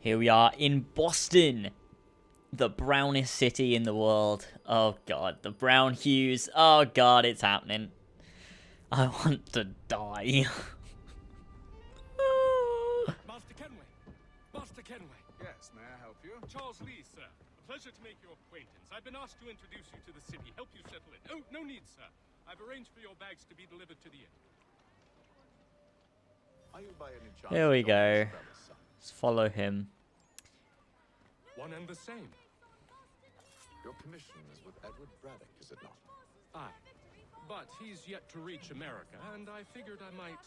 Here we are in Boston, the brownest city in the world. Oh god, the brown hues. Oh god, it's happening. I want to die. Master Kenway! Master Kenway! Yes, may I help you? Charles Lee, sir. A pleasure to make your acquaintance. I've been asked to introduce you to the city, help you settle in. Oh, no need, sir. I've arranged for your bags to be delivered to the inn. Are you by any chance Here we go. John's brother's son? Let's follow him. One and the same. Your commission is with Edward Braddock, is it not? Aye. But he's yet to reach America, and I figured I might...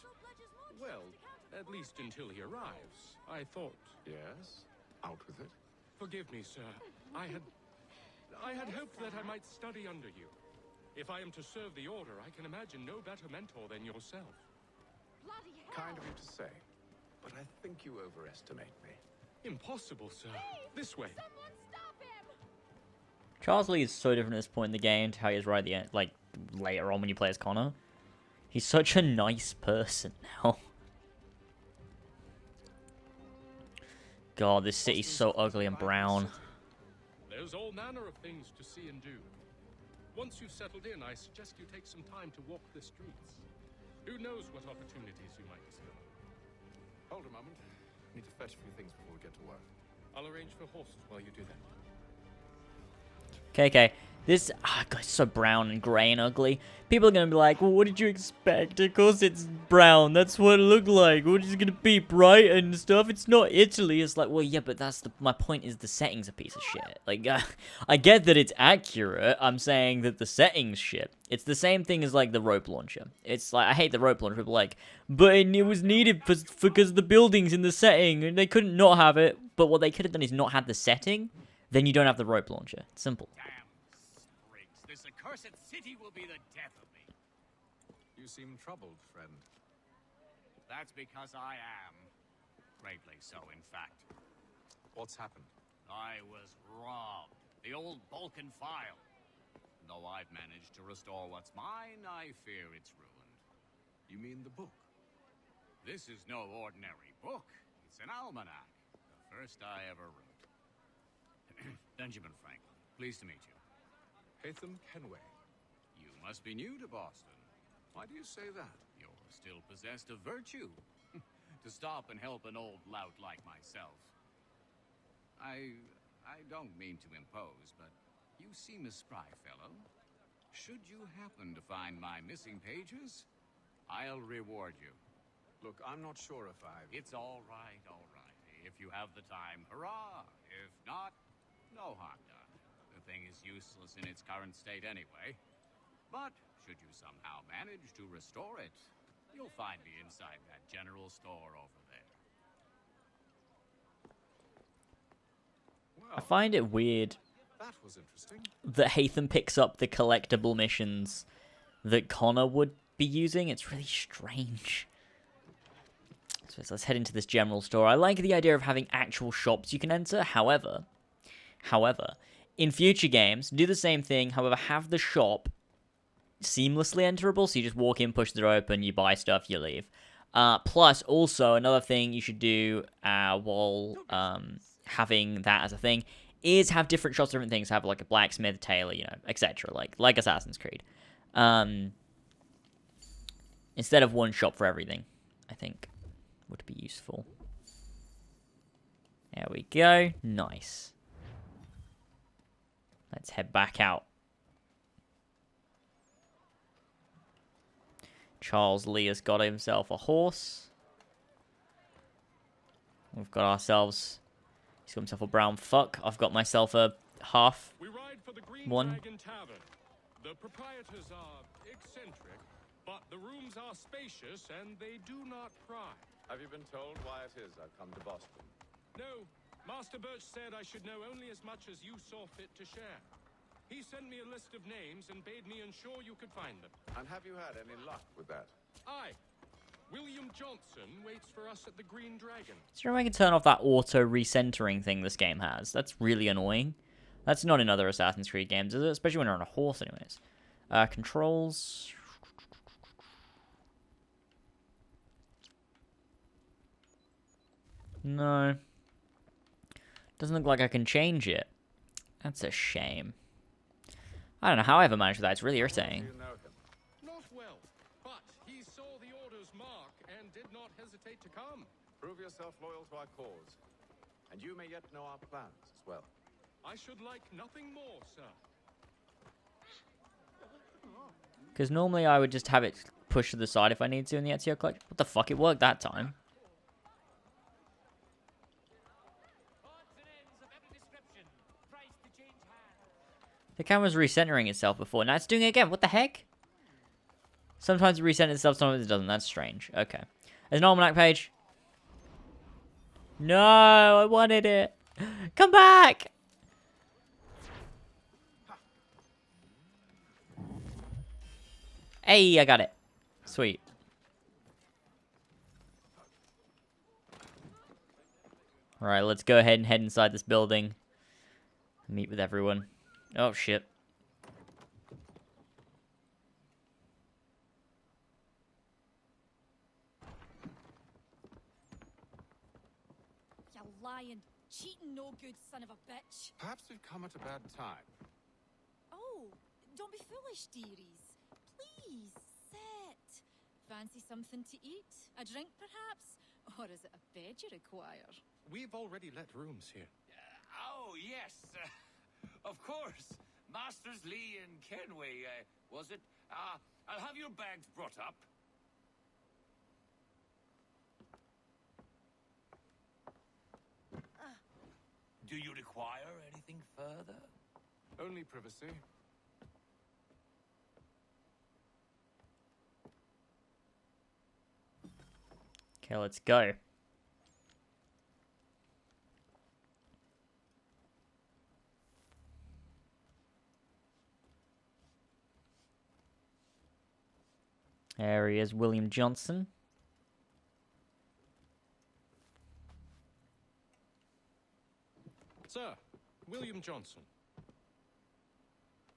Well, at least until he arrives. I thought... Yes? Out with it? Forgive me, sir. I had hoped that I might study under you. If I am to serve the Order, I can imagine no better mentor than yourself. Kind of you to say, but I think you overestimate me. Impossible, sir. This way. Charles Lee is so different at this point in the game to how he is right at the end, like later on when you play as Connor. He's such a nice person now. God, this city's so ugly and brown. There's all manner of things to see and do. Once you've settled in, I suggest you take some time to walk the streets. Who knows what opportunities you might discover. Hold a moment. Need to fetch a few things before we get to work. I'll arrange for horses while you do that. Okay. This, God, it's so brown and grey and ugly. People are going to be like, well, what did you expect? Of course it's brown. That's what it looked like. What is it going to be, bright and stuff? It's not Italy. It's like, well, yeah, but my point is the setting's a piece of shit. Like, I get that it's accurate. I'm saying that the setting's shit. It's the same thing as, like, the rope launcher. It's like, I hate the rope launcher. People are like, but it was needed because the building's in the setting, and they couldn't not have it. But what they could have done is not have the setting, then you don't have the rope launcher. It's simple. This accursed city will be the death of me. You seem troubled, friend. That's because I am. Greatly so, in fact. What's happened? I was robbed. The old Balkan file. Though I've managed to restore what's mine, I fear it's ruined. You mean the book? This is no ordinary book. It's an almanac. The first I ever wrote. Benjamin Franklin, pleased to meet you. Haytham Kenway. You must be new to Boston. Why do you say that? You're still possessed of virtue. To stop and help an old lout like myself. I don't mean to impose, but you seem a spry fellow. Should you happen to find my missing pages, I'll reward you. Look, I'm not sure if I've... It's all right, all right. If you have the time, hurrah. If not, no harm done. The thing is useless in its current state anyway. But should you somehow manage to restore it, you'll find me inside that general store over there. Well, I find it weird that was interesting. that Haytham picks up the collectible missions that Connor would be using. It's really strange. So let's head into this general store. I like the idea of having actual shops you can enter. However, in future games, do the same thing. However, have the shop seamlessly enterable. So you just walk in, push the door open, you buy stuff, you leave. Plus, also, another thing you should do while having that as a thing is have different shops, different things. Have like a blacksmith, tailor, you know, etc. Like Assassin's Creed. Instead of one shop for everything, I think would be useful. There we go. Nice. Let's head back out. Charles Lee has got himself a horse. We've got ourselves... He's got himself a brown fuck. I've got myself a half We ride for the Green one. Dragon Tavern. The proprietors are eccentric, but the rooms are spacious and they do not pry. Have you been told why it is I've come to Boston? No, Master Birch said I should know only as much as you saw fit to share. He sent me a list of names and bade me ensure you could find them. And have you had any luck with that? Aye. William Johnson waits for us at the Green Dragon. So I can turn off that auto recentering thing this game has. That's really annoying. That's not in other Assassin's Creed games, is it? Especially when you're on a horse anyways. Controls. No. Doesn't look like I can change it. That's a shame. I don't know how I ever managed that. It's really irritating. You know him. Not well, but he saw the order's mark and did not hesitate to come. Prove yourself loyal to our cause. And you may yet know our plans as well. I should like nothing more, sir. Because normally I would just have it pushed to the side if I need to in the Ezio collection. What the fuck? It worked that time. The camera's recentering itself before. Now it's doing it again. What the heck? Sometimes it recenters itself, sometimes it doesn't. That's strange. Okay. There's an almanac page. No, I wanted it. Come back. Hey, I got it. Sweet. Alright, let's go ahead and head inside this building. Meet with everyone. Oh, shit. You lying, cheating, no good son of a bitch. Perhaps we've come at a bad time. Oh, don't be foolish, dearies. Please, sit. Fancy something to eat? A drink, perhaps? Or is it a bed you require? We've already let rooms here. Oh, yes. Of course. Masters Lee and Kenway, was it? I'll have your bags brought up. Do you require anything further? Only privacy. Okay, let's go. There he is, William Johnson. Sir, William Johnson.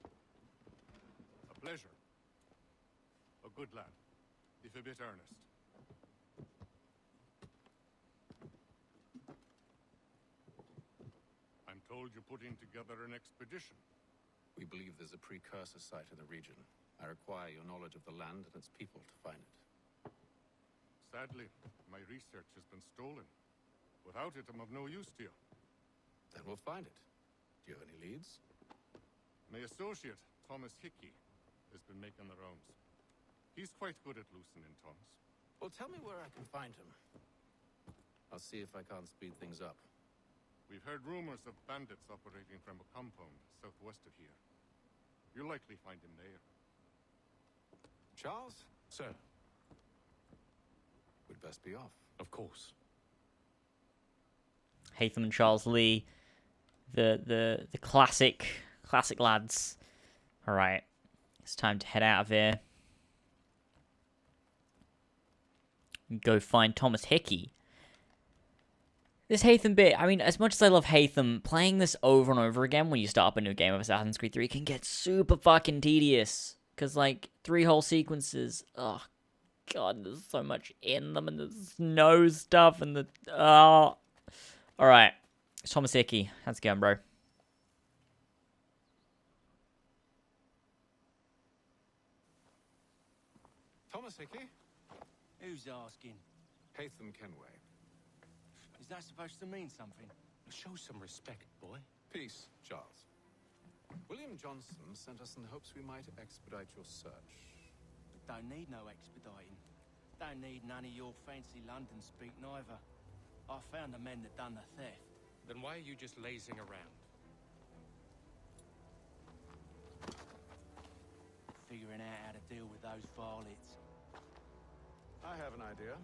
A pleasure. A good lad, if a bit earnest. I'm told you're putting together an expedition. We believe there's a precursor site in the region. I require your knowledge of the land and its people to find it. Sadly, my research has been stolen. Without it, I'm of no use to you. Then we'll find it. Do you have any leads? My associate, Thomas Hickey, has been making the rounds. He's quite good at loosening tongues. Well, tell me where I can find him. I'll see if I can't speed things up. We've heard rumors of bandits operating from a compound southwest of here. You'll likely find him there. Charles? Sir, We'd best be off. of course. Hatham and Charles Lee. The classic lads. Alright. It's time to head out of here. Go find Thomas Hickey. This Hatham bit, I mean, as much as I love Hatham, playing this over and over again when you start up a new game of Assassin's Creed 3 can get super fucking tedious. Because, like, 3 whole sequences, oh, God, there's so much in them, and the snow stuff, and the, oh. Alright, it's Thomas Hickey. How's it going, bro? Thomas Hickey? Who's asking? Hatham Kenway. Is that supposed to mean something? Show some respect, boy. Peace, Charles. William Johnson sent us in the hopes we might expedite your search. Don't need no expediting. Don't need none of your fancy London speak neither. I found the men that done the theft. Then why are you just lazing around? Figuring out how to deal with those varlets. I have an idea.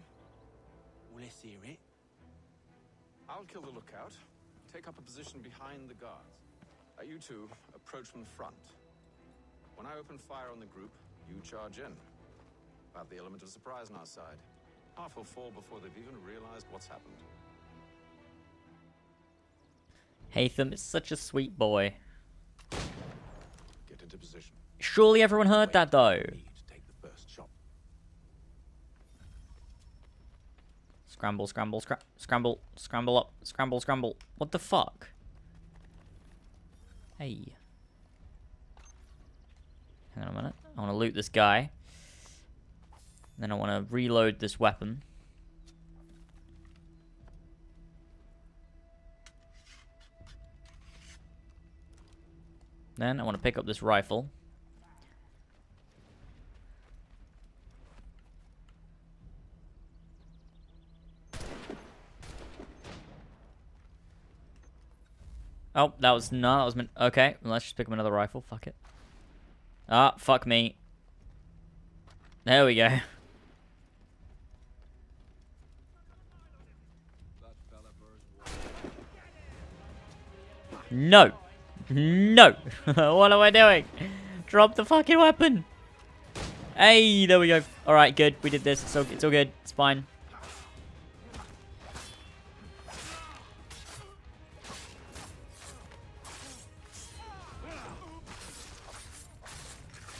Well, let's hear it. I'll kill the lookout, take up a position behind the guards. You two approach from the front. When I open fire on the group, you charge in. About the element of surprise on our side. Half will fall before they've even realized what's happened. Hatham is such a sweet boy. Get into position. Surely everyone heard that, though. Me to take the first shot. Scramble, scramble, scramble, scramble up, scramble, scramble. What the fuck? Hey. Hang on a minute. I want to loot this guy. Then I want to reload this weapon. Then I want to pick up this rifle. Oh, that was meant. Okay, well, let's just pick up another rifle. Fuck it. Ah, fuck me. There we go. No. No. What am I doing? Drop the fucking weapon. Hey, there we go. All right, good. We did this. It's all good. It's fine.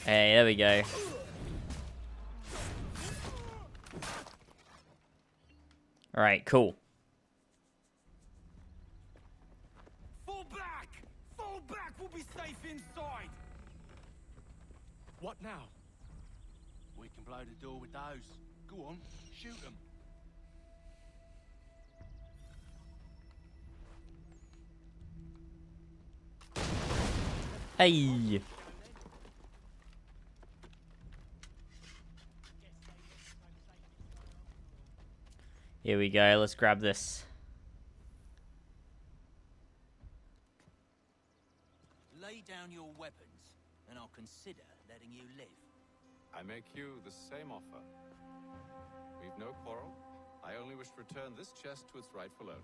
Hey, there we go. Alright, cool. Fall back! Fall back! We'll be safe inside! What now? We can blow the door with those. Go on, shoot them. Hey. Here we go. Let's grab this. Lay down your weapons, and I'll consider letting you live. I make you the same offer. We've no quarrel. I only wish to return this chest to its rightful owner.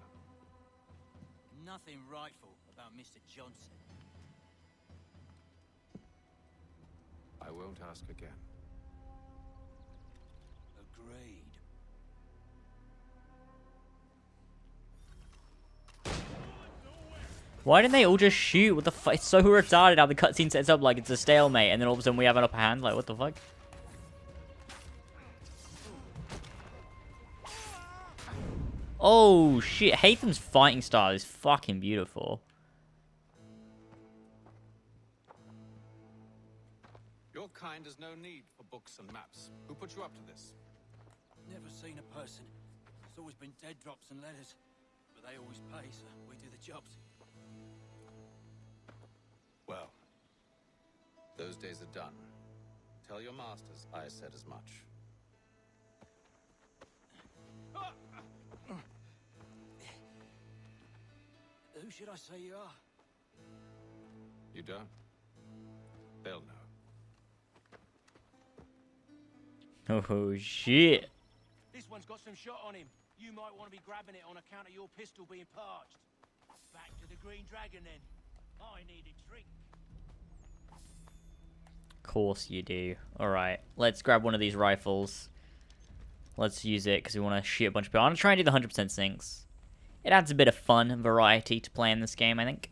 Nothing rightful about Mr. Johnson. I won't ask again. Agreed. Why didn't they all just shoot? What the fuck? It's so retarded how the cutscene sets up like it's a stalemate, and then all of a sudden we have an upper hand. Like, what the fuck? Oh, shit. Hatham's fighting style is fucking beautiful. Your kind has no need for books and maps. Who put you up to this? Never seen a person. It's always been dead drops and letters. But they always pay, so we do the jobs. Well, those days are done. Tell your masters I said as much. Who should I say you are? You don't? They'll know. Oh, shit. This one's got some shot on him. You might want to be grabbing it on account of your pistol being parched. Back to the Green Dragon, then. I need a drink. Of course you do. Alright, let's grab one of these rifles. Let's use it because we want to shoot a bunch of people. I'm going to try and do the 100% sinks. It adds a bit of fun and variety to playing this game, I think.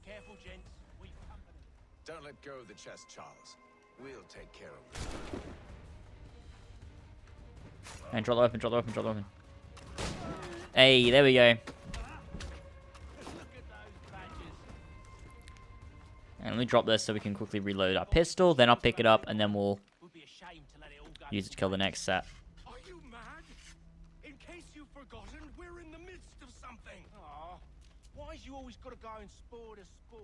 Careful, gents. We've company. Don't let go of the chest, Charles. We'll take care of it. And drop the weapon, drop the weapon, drop the weapon. Hey, there we go. Look at those badges. And let me drop this so we can quickly reload our pistol. Then I'll pick it up and then we'll Would be a shame to let it all go. use it to kill the next set. Are you mad? In case you've forgotten, we're in the midst of something. Aw, why's you always got to go and spore to spore?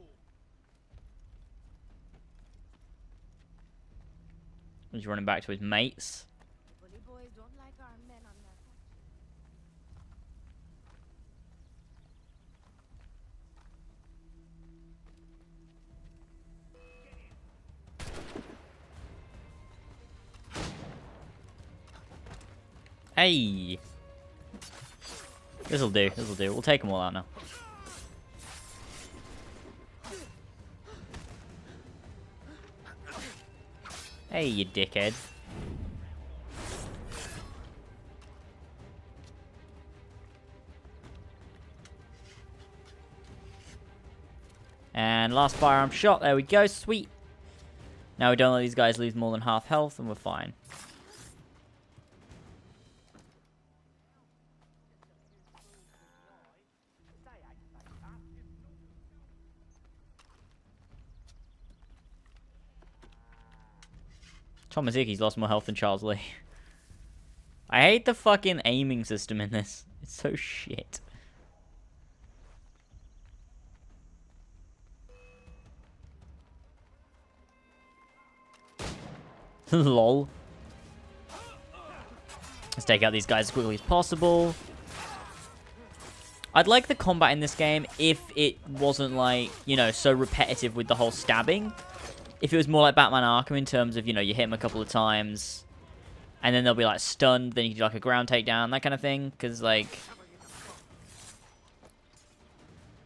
He's running back to his mates. Bully boys don't like our men on their Hey! This'll do, this'll do. We'll take them all out now. Hey, you dickhead. And last firearm shot. There we go. Sweet. Now we don't let these guys lose more than half health and we're fine. Thomas Hickey's lost more health than Charles Lee. I hate the fucking aiming system in this. It's so shit. Lol. Let's take out these guys as quickly as possible. I'd like the combat in this game if it wasn't like, you know, so repetitive with the whole stabbing. If it was more like Batman Arkham in terms of, you know, you hit him a couple of times and then they'll be like stunned, then you can do like a ground takedown, that kind of thing. Because like,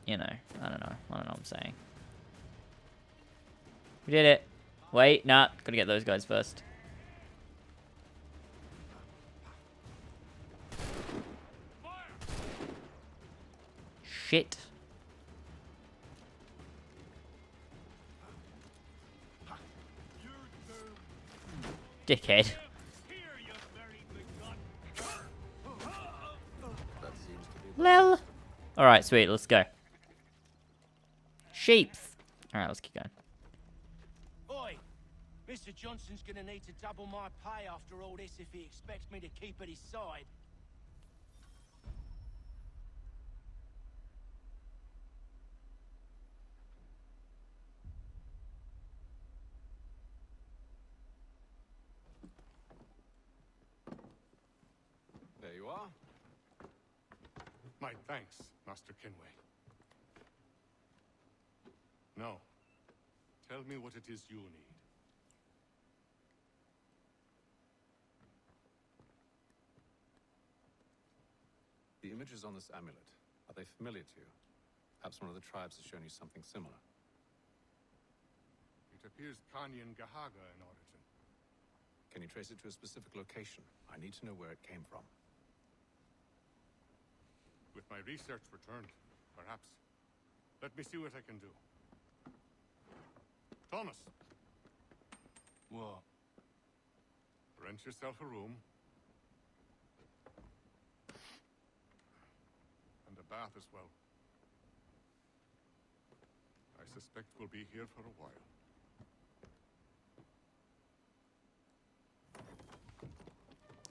you know, I don't know what I'm saying. We did it. Wait, nah, gotta get those guys first. Shit. Dickhead. Lel. Alright, sweet, let's go. Sheeps. Alright, let's keep going. Oi! Mr. Johnson's gonna need to double my pay after all this if he expects me to keep at his side. There you are. My thanks, Master Kenway. Now, tell me what it is you need. The images on this amulet, are they familiar to you? Perhaps one of the tribes has shown you something similar. It appears Kanyan Gahaga in origin. Can you trace it to a specific location? I need to know where it came from. With my research returned, perhaps. Let me see what I can do. Thomas, What? rent yourself a room. And a bath as well. I suspect we'll be here for a while.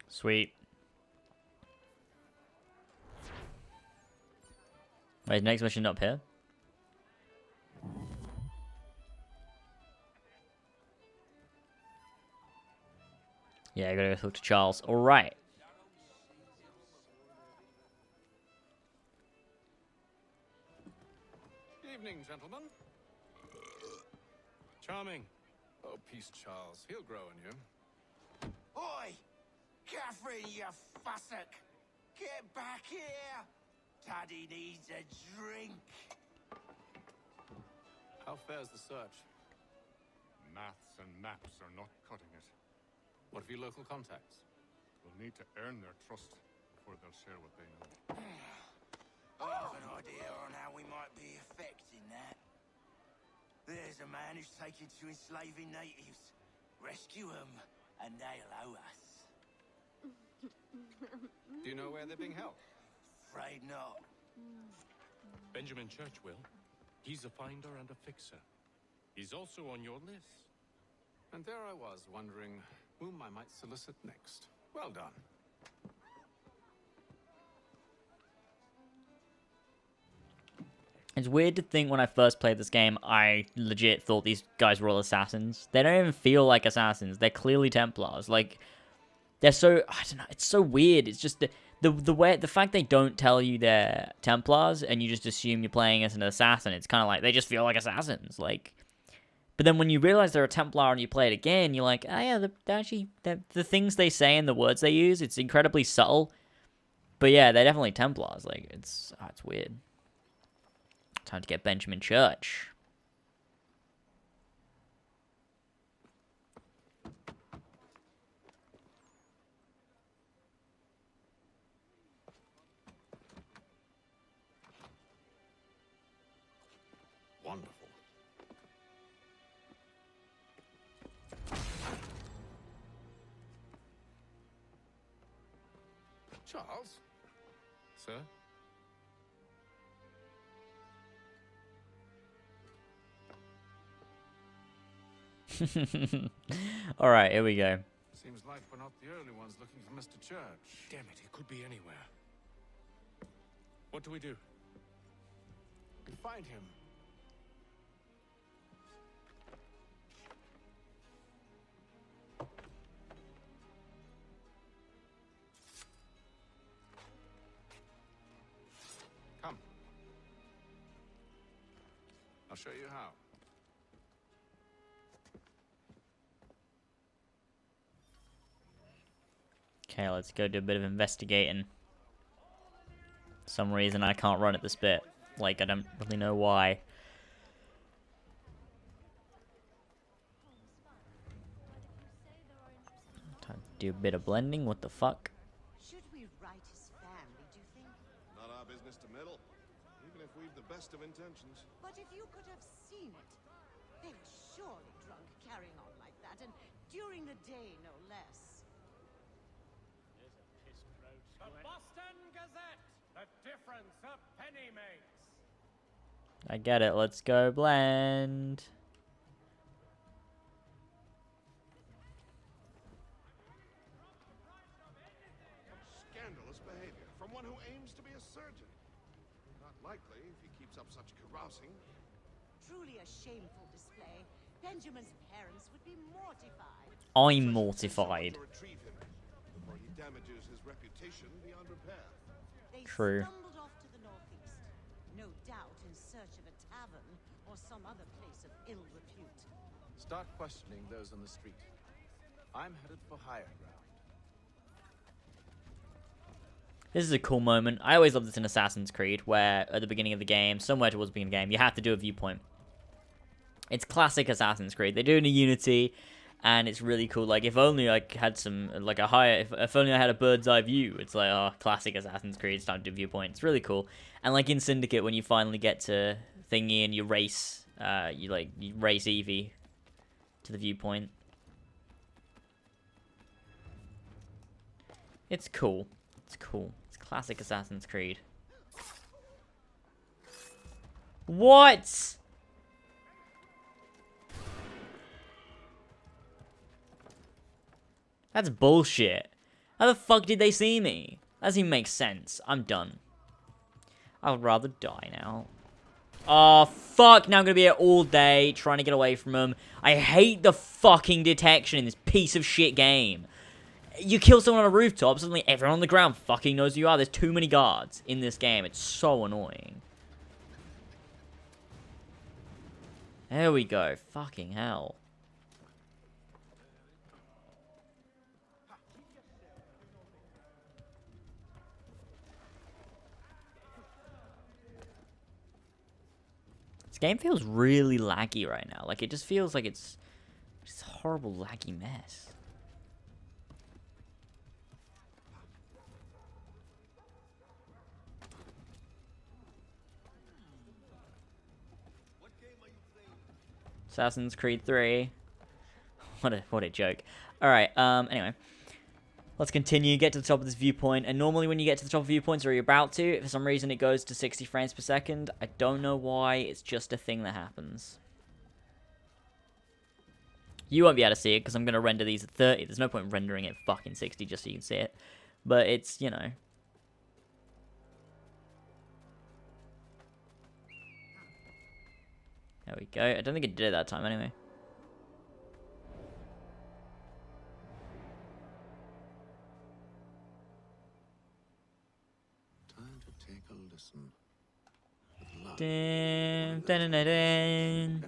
Sweet. Wait, next mission up here? Yeah, I gotta go talk to Charles. Alright. Evening, gentlemen. Charming. Oh, peace, Charles. He'll grow on you. Oi! Catherine, you fussock! Get back here! Taddy needs a drink. How fares the search? Maths and maps are not cutting it. What of your local contacts? We'll need to earn their trust before they'll share what they know. I have an idea on how we might be affecting that. There's a man who's taken to enslaving natives. Rescue them, and they'll owe us. Do you know where they're being held? Afraid not. Benjamin Churchwill. He's a finder and a fixer. He's also on your list. And there I was, wondering whom I might solicit next. Well done. It's weird to think when I first played this game, I legit thought these guys were all assassins. They don't even feel like assassins. They're clearly Templars. Like, they're so, I don't know, it's so weird. It's just the way, the fact they don't tell you they're Templars and you just assume you're playing as an assassin, it's kind of like, they just feel like assassins. Like, but then when you realize they're a Templar and you play it again, you're like, oh yeah, the things they say and the words they use, it's incredibly subtle. But yeah, they're definitely Templars. Like, it's weird. Time to get Benjamin Church. Wonderful. Charles? Sir? Alright, here we go. Seems like we're not the only ones looking for Mr. Church. Damn it, he could be anywhere. What do we do? We find him. Come. I'll show you how. Okay, let's go do a bit of investigating. For some reason I can't run at this bit. Like, I don't really know why. Time to do a bit of blending, what the fuck? Should we write his family, do you think? Not our business to meddle, even if we've the best of intentions. But if you could have seen it, they were surely drunk carrying on like that, and during the day, no less. The Boston Gazette! The difference a penny makes! I get it, let's go blend. Scandalous behavior from one who aims to be a surgeon. Not likely if he keeps up such carousing. Truly a shameful display. Benjamin's parents would be mortified. I'm mortified. To retrieve him before he damages his reputation beyond repair. They True. stumbled off to the northeast, no doubt in search of a tavern or some other place of ill repute. Start questioning those on the street. I'm headed for higher ground. This is a cool moment. I always love this in Assassin's Creed, where at the beginning of the game, somewhere towards the beginning of the game, you have to do a viewpoint. It's classic Assassin's Creed. They do it in Unity, and it's really cool. Like, if only I had some, like, a higher, if only I had a bird's eye view. It's like, oh, classic Assassin's Creed, it's time to do viewpoint. It's really cool. And like in Syndicate, when you finally get to thingy and you race Evie to the viewpoint. It's cool. It's cool. It's classic Assassin's Creed. What? That's bullshit. How the fuck did they see me? That doesn't even make sense. I'm done. I'd rather die now. Oh, fuck. Now I'm going to be here all day trying to get away from them. I hate the fucking detection in this piece of shit game. You kill someone on a rooftop, suddenly everyone on the ground fucking knows who you are. There's too many guards in this game. It's so annoying. There we go. Fucking hell. This game feels really laggy right now. Like, it just feels like it's just a horrible laggy mess. Assassin's Creed 3. What a joke. Alright, anyway. Let's continue, get to the top of this viewpoint, and normally when you get to the top of viewpoints, or you're about to, if for some reason it goes to 60 frames per second. I don't know why, it's just a thing that happens. You won't be able to see it, because I'm going to render these at 30. There's no point rendering it fucking 60 just so you can see it. But it's, you know. There we go. I don't think it did it that time anyway. Time to take a listen. Dun, dun, dun, dun,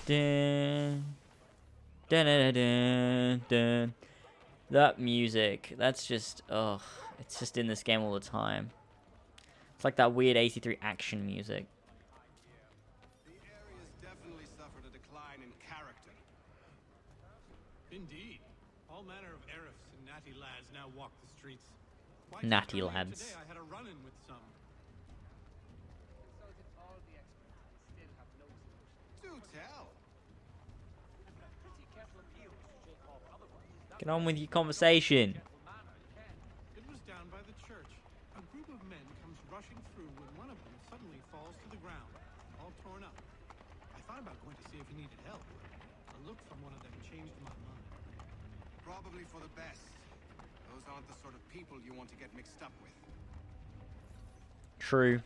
dun, dun, dun, dun, dun. That music, that's just, ugh. It's just in this game all the time. It's like that weird 83 action music. Indeed. All manner of Arifs and natty lads now walk the streets. Why, Natty earlier lads. Today I had a run-in with some. Do tell. Get on with your conversation. It was down by the church. A group of men comes rushing through when one of them suddenly falls to the ground, all torn up. I thought about going to see if he needed help. A look from one of them changed my mind. Probably for the best. Those aren't the sort of people you want to get mixed up with. True.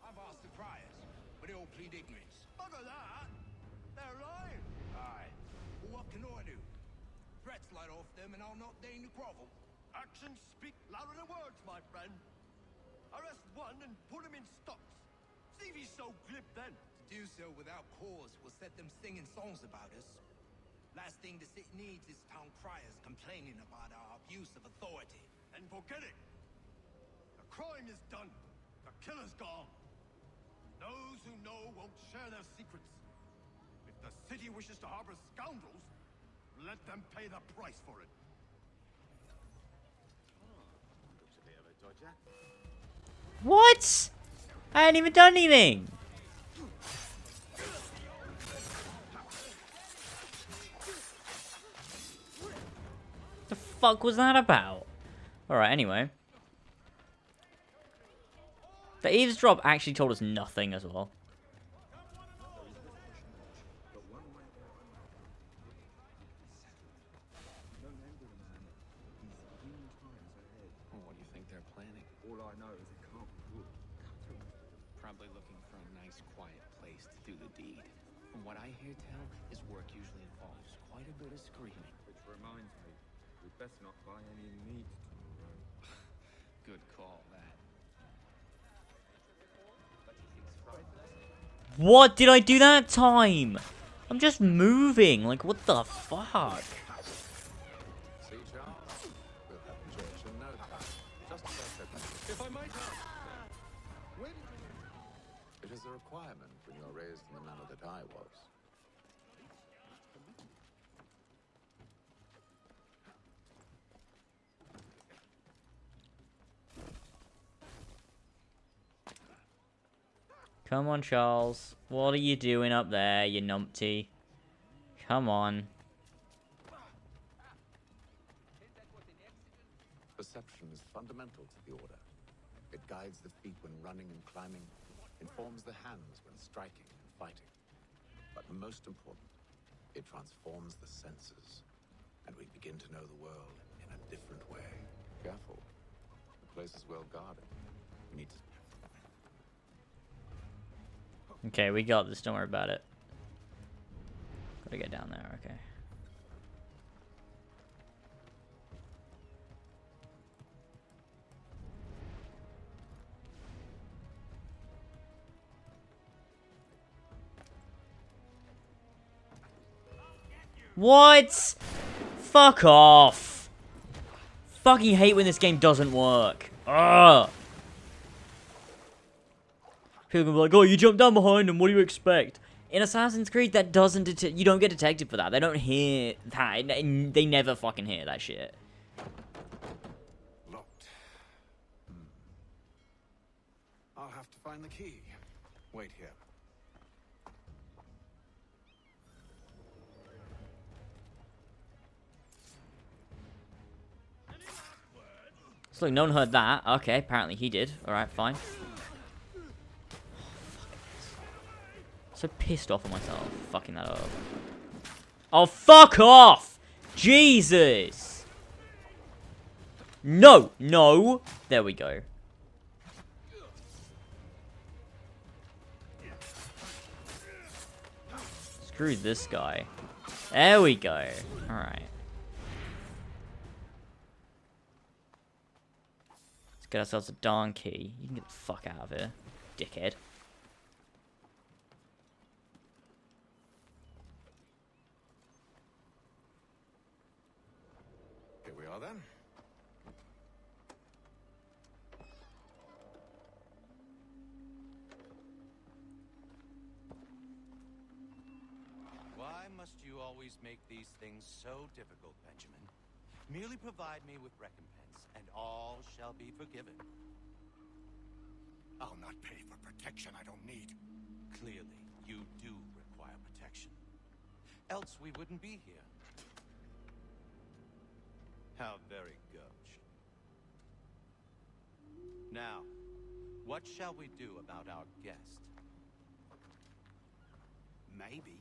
I've asked the criers, but they all plead ignorance. Bugger that! They're lying! Aye. Well, what can I do? Threats light off them and I'll not deign to grovel. Actions speak louder than words, my friend. Arrest one and put him in stocks. See if he's so glib then. To do so without cause will set them singing songs about us. Last thing the city needs is town criers complaining about our abuse of authority. And forget it. The crime is done. The killer's gone. Those who know won't share their secrets. If the city wishes to harbor scoundrels, let them pay the price for it. What? I hadn't even done anything. The fuck was that about? Alright, anyway. The eavesdrop actually told us nothing as well. What do you think they're planning? All I know is it can't be good. Probably looking for a nice, quiet place to do the deed. From what I hear tell, his work usually involves quite a bit of screaming. Which reminds me, we'd best not buy any meat tomorrow. Good call, that. What did I do that time? I'm just moving. Like, what the fuck? See, Charles? We'll have church in no time. Just as I said. If I might ask, when... It is a requirement when you are raised in the manner that I was. Come on, Charles. What are you doing up there, you numpty? Come on. Perception is fundamental to the order. It guides the feet when running and climbing, informs the hands when striking and fighting. But most important, it transforms the senses, and we begin to know the world in a different way. Careful. The place is well guarded. We need to... Okay, we got this. Don't worry about it. Gotta get down there. Okay. What? Fuck off. Fucking hate when this game doesn't work. Ugh. People can be like, oh, you jumped down behind him, what do you expect? In Assassin's Creed, that doesn't you don't get detected for that. They don't hear that. They never fucking hear that shit. Locked. I'll have to find the key. Wait here. So look, no one heard that. Okay, apparently he did. Alright, fine. So pissed off at myself, fucking that up. Oh, fuck off! Jesus! No! No! There we go. Screw this guy. There we go. Alright. Let's get ourselves a darn key. You can get the fuck out of here, dickhead. Then. Why must you always make these things so difficult, Benjamin? Merely provide me with recompense, and all shall be forgiven. I'll not pay for protection I don't need. Clearly, you do require protection. Else we wouldn't be here. How very gauche. Now, what shall we do about our guest? Maybe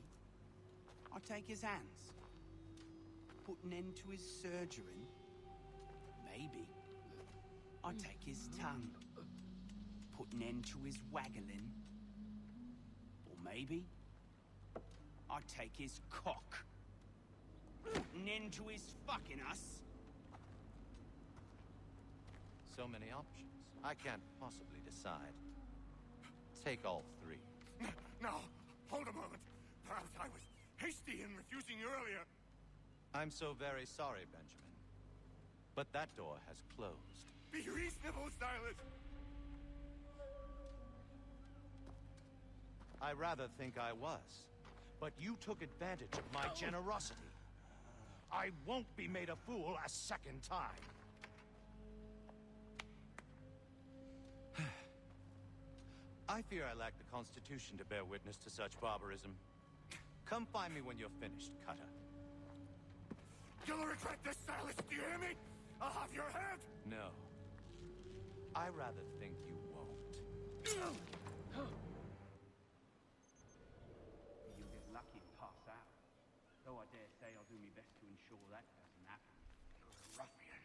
I'll take his hands, put an end to his surgery. Maybe I'll take his tongue, put an end to his waggling. Or maybe I'll take his cock, put an end to his fucking us. So many options. I can't possibly decide. Take all three. Now, hold a moment. Perhaps I was hasty in refusing you earlier. I'm so very sorry, Benjamin. But that door has closed. Be reasonable, Silas. I rather think I was. But you took advantage of my generosity. I won't be made a fool a second time. I fear I lack the constitution to bear witness to such barbarism. Come find me when you're finished, Cutter. You'll regret this, Silas. Do you hear me? I'll have your head. No. I rather think you won't. You'll get lucky and pass out. Though I dare say I'll do my best to ensure that doesn't happen. You're a ruffian.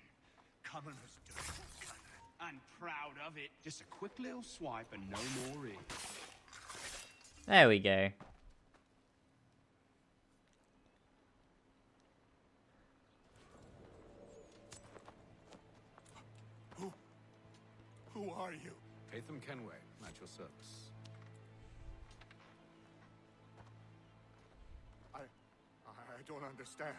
Commoner's dirty. And proud of it. Just a quick little swipe and no more is. There we go. Who are you? Haytham Kenway, at your service. I don't understand.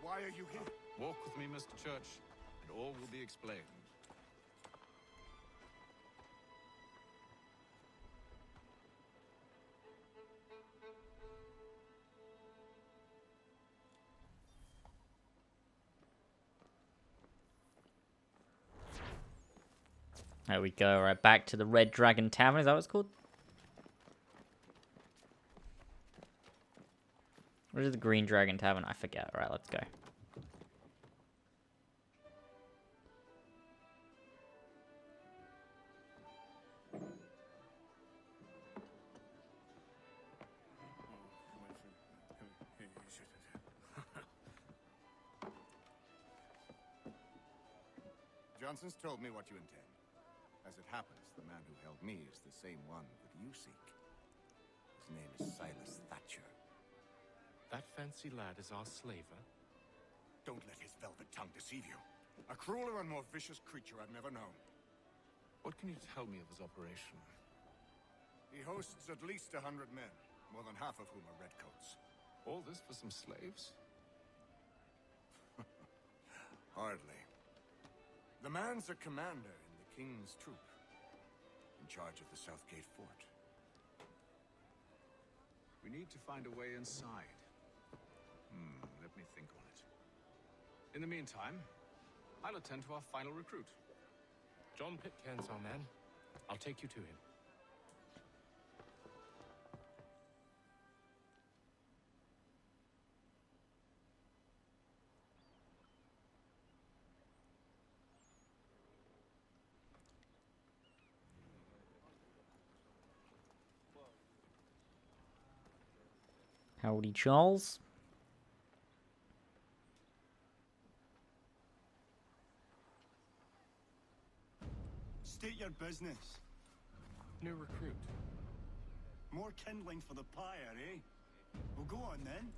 Why are you here? Walk with me, Mr. Church, and all will be explained. There we go. Right, back to the Red Dragon Tavern. Is that what it's called? Or is it the Green Dragon Tavern? I forget. All right, let's go. Johnson's told me what you intend. As it happens, the man who held me is the same one that you seek. His name is Silas Thatcher. That fancy lad is our slaver? Don't let his velvet tongue deceive you. A crueler and more vicious creature I've never known. What can you tell me of his operation? He hosts at least 100 men, more than half of whom are redcoats. All this for some slaves? Hardly. The man's a commander in the King's troop, in charge of the Southgate Fort. We need to find a way inside. Let me think on it. In the meantime, I'll attend to our final recruit. John Pitcairn's our man. I'll take you to him. Howdy, Charles. State your business. New recruit. More kindling for the pyre, eh? Well, go on then.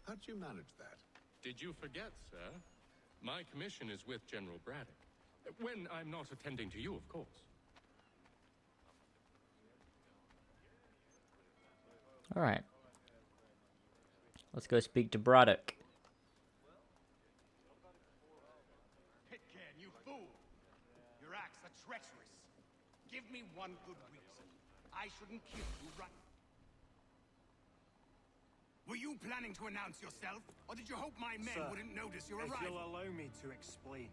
How'd you manage that? Did you forget, sir? My commission is with General Braddock. When I'm not attending to you, of course. All right. Let's go speak to Braddock. Pitcairn, you fool! Your acts are treacherous. Give me one good reason. I shouldn't kill you right. Were you planning to announce yourself, or did you hope my men wouldn't notice your arrival? If you'll allow me to explain.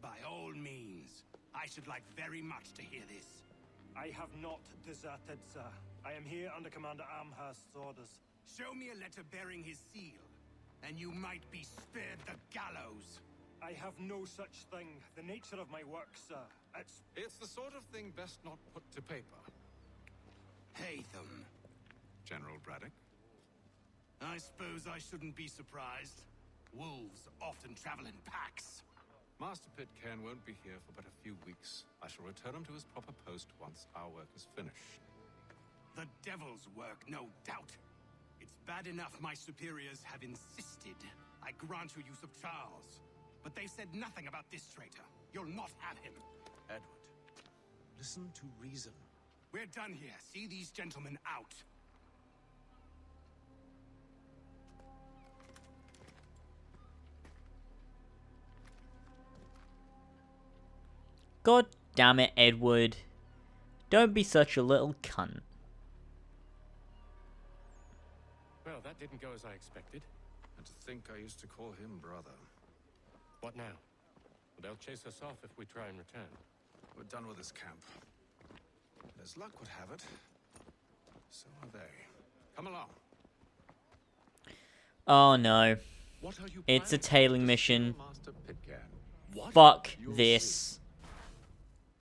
By all means. I should like very much to hear this. I have not deserted, sir. I am here under Commander Amherst's orders. Show me a letter bearing his seal. and you might be spared the gallows. I have no such thing. The nature of my work, sir. It's the sort of thing best not put to paper. Hatham. General Braddock. I suppose I shouldn't be surprised. Wolves often travel in packs. Master Pitcairn won't be here for but a few weeks. I shall return him to his proper post once our work is finished. The devil's work, no doubt. It's bad enough my superiors have insisted I grant you use of Charles. But they've said nothing about this traitor. You'll not have him. Edward, listen to reason. We're done here. See these gentlemen out. God damn it, Edward. Don't be such a little cunt. Well, that didn't go as I expected. And to think I used to call him brother. What now? They'll chase us off if we try and return. We're done with this camp. And as luck would have it, so are they. Come along. Oh no. What are you It's a planning? tailing mission. Master Pitcairn. What? Fuck You'll this.